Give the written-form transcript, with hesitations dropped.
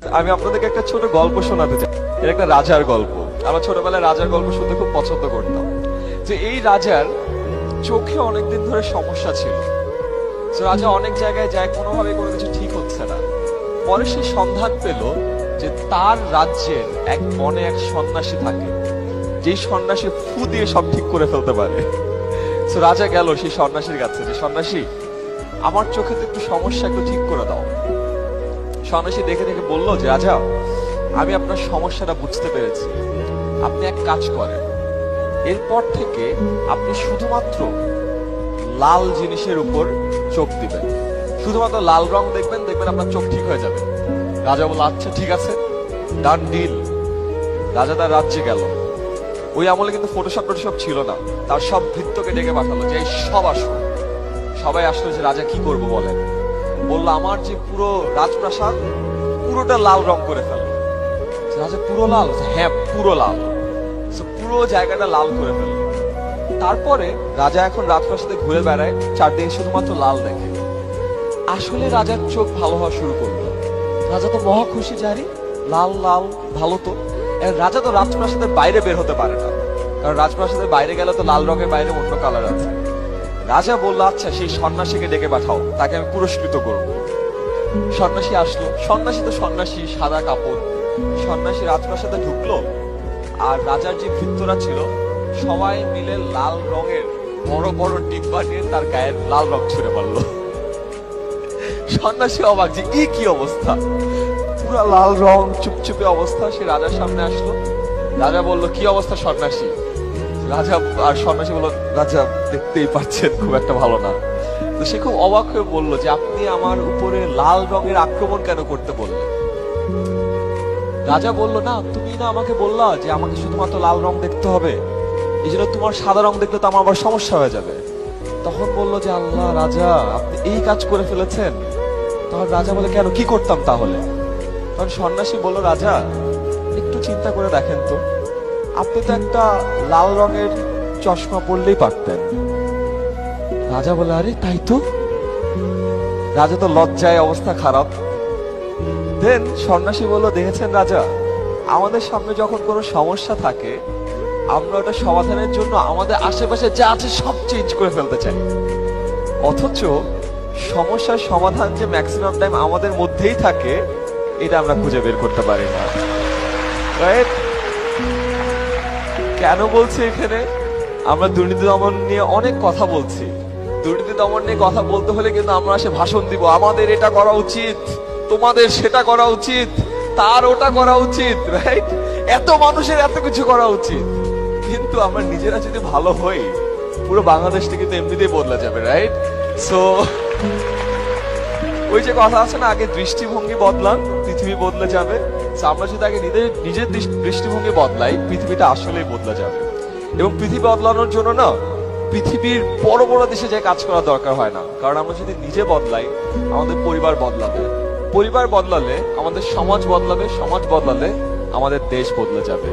আমি আপনাদেরকে একটা ছোট গল্প শোনাতে চাই। এটা একটা রাজার গল্প। আমরা ছোটবেলায় রাজার গল্প শুনতে খুব পছন্দ করতাম। যে এই রাজার চোখে অনেকদিন ধরে সমস্যা ছিল। রাজা অনেক জায়গায় যায়, কোনোভাবে কোনো কিছু ঠিক হচ্ছে না। পরে সে সন্ধান পেল যে তার রাজ্যের এক বনে এক সন্ন্যাসী থাকে, যেই সন্ন্যাসী ফু দিয়ে সব ঠিক করে ফেলতে পারে। রাজা গেল সেই সন্ন্যাসীর কাছে, যে সন্ন্যাসী, আমার চোখে তো একটু সমস্যা, একটু ঠিক করে দাও। সন্ন্যাসী দেখে দেখে বলল যে রাজা, আমি আপনার সমস্যাটা বুঝতে পেরেছি। আপনি এক কাজ করেন, এরপর থেকে আপনি শুধুমাত্র লাল জিনিসের উপর চোখ দিবেন, শুধুমাত্র লাল রং দেখবেন, দেখবেন আপনার চোখ ঠিক হয়ে যাবে। রাজা বলল আচ্ছা ঠিক আছে, ডান ডিল। রাজা তার রাজ্যে গেল। ওই আমলে কিন্তু ফটোশপ ছিল না। তার সব ভৃত্যকে ডেকে পাঠালো যে সব আসো। সবাই আসলো যে রাজা কি করবো বলেন। বললো আমার যে পুরো রাজপ্রাসাদ পুরোটা লাল রং করে ফেলো। রাজা পুরো লাল? হ্যাঁ পুরো লাল। পুরো জায়গাটা লাল করে ফেললো। তারপরে রাজা এখন রাজপ্রাসাদে ঘুরে বেড়ায়, চারদিকে শুধুমাত্র লাল দেখে। আসলে রাজার চোখ ভালো হওয়া শুরু করলো। রাজা তো মহা খুশি, জারি লাল লাল ভালো তো। রাজা তো রাজপ্রাসাদের বাইরে বের হতে পারে না, কারণ রাজপ্রাসাদের বাইরে গেলে তো লাল রঙের বাইরে অন্য কালার আছে। রাজা বললো আচ্ছা সেই সন্ন্যাসীকে ডেকে পাঠাও, তাকে আমি পুরস্কৃত করব। সন্ন্যাসী আসলো। সন্ন্যাসী তো সন্ন্যাসী, সাদা কাপড়। সন্ন্যাসী রাজপ্রাসাদে ঢুকলো, আর রাজার যে ভৃত্যরা ছিল সবাই মিলে লাল রঙের বড় বড় ডিব্বা নিয়ে তার গায়ের লাল রং ছুড়ে মারলো। সন্ন্যাসী অবাক যে কি অবস্থা, পুরা লাল রং, চুপচুপে অবস্থা। সে রাজার সামনে আসলো। রাজা বলল কি অবস্থা সন্ন্যাসী? রাজা আর সন্ন্যাসী বলল রাজা দেখতেই পাচ্ছেন খুব একটা ভালো না। তো সে খুব অবাক হয়ে বলল যে আপনি আমার উপরে লাল রঙের আক্রমণ কেন করতে বললেন? রাজা বলল না, তুমি না আমাকে বললা যে আমাকে শুধুমাত্র লাল রং দেখতে হবে, এই জন্য তোমার সাদা রং দেখলে তো আমার আবার সমস্যা হয়ে যাবে। তখন বলল যে আল্লাহ রাজা, আপনি এই কাজ করে ফেলেছেন। তখন রাজা বলে কেন, কি করতাম তাহলে? তখন সন্ন্যাসী বলল রাজা একটু চিন্তা করে দেখেন তো, আপনি তো একটা লাল রঙের চশমা পরলেই পারতেন। রাজা বলে আরে তাই তো। রাজা তো লজ্জায় অবস্থা খারাপ। দেন সন্ন্যাসী বলল দেখেছেন রাজা, আমাদের সামনে যখন কোনো সমস্যা থাকে আমরা ওটা সমাধানের জন্য আমাদের আশেপাশে যা আছে সব চেঞ্জ করে ফেলতে চাই, অথচ সমস্যার সমাধান যে ম্যাক্সিমাম টাইম আমাদের মধ্যেই থাকে এটা আমরা খুঁজে বের করতে পারি না। কেন বলছি এখানে? আমরা দুর্নীতি দমন নিয়ে অনেক কথা বলছি। দুর্নীতি দমন নিয়ে কথা বলতে হলে কিন্তু আমরা সে ভাষণ দিব, আমাদের এটা করা উচিত, তোমাদের সেটা করা উচিত, তার ওটা করা উচিত, রাইট? এত মানুষের এত কিছু করা উচিত। কিন্তু আমরা নিজেরা যদি ভালো হই পুরো বাংলাদেশটা কিন্তু এমনিতেই বদলা যাবে, রাইট? সো ওই যে কথা আছে না, আগে দৃষ্টিভঙ্গি বদলান পৃথিবী বদলে যাবে। আমরা যদি আগে নিজের দৃষ্টিভঙ্গি বদলাই পৃথিবীটা আসলেই বদলে যাবে। এবং পৃথিবী বদলানোর জন্য না পৃথিবীর বড় বড় দেশে যে কাজ করা দরকার হয় না, কারণ আমরা যদি নিজে বদলাই আমাদের পরিবার বদলাবে, পরিবার বদলালে আমাদের সমাজ বদলাবে, সমাজ বদলালে আমাদের দেশ বদলে যাবে।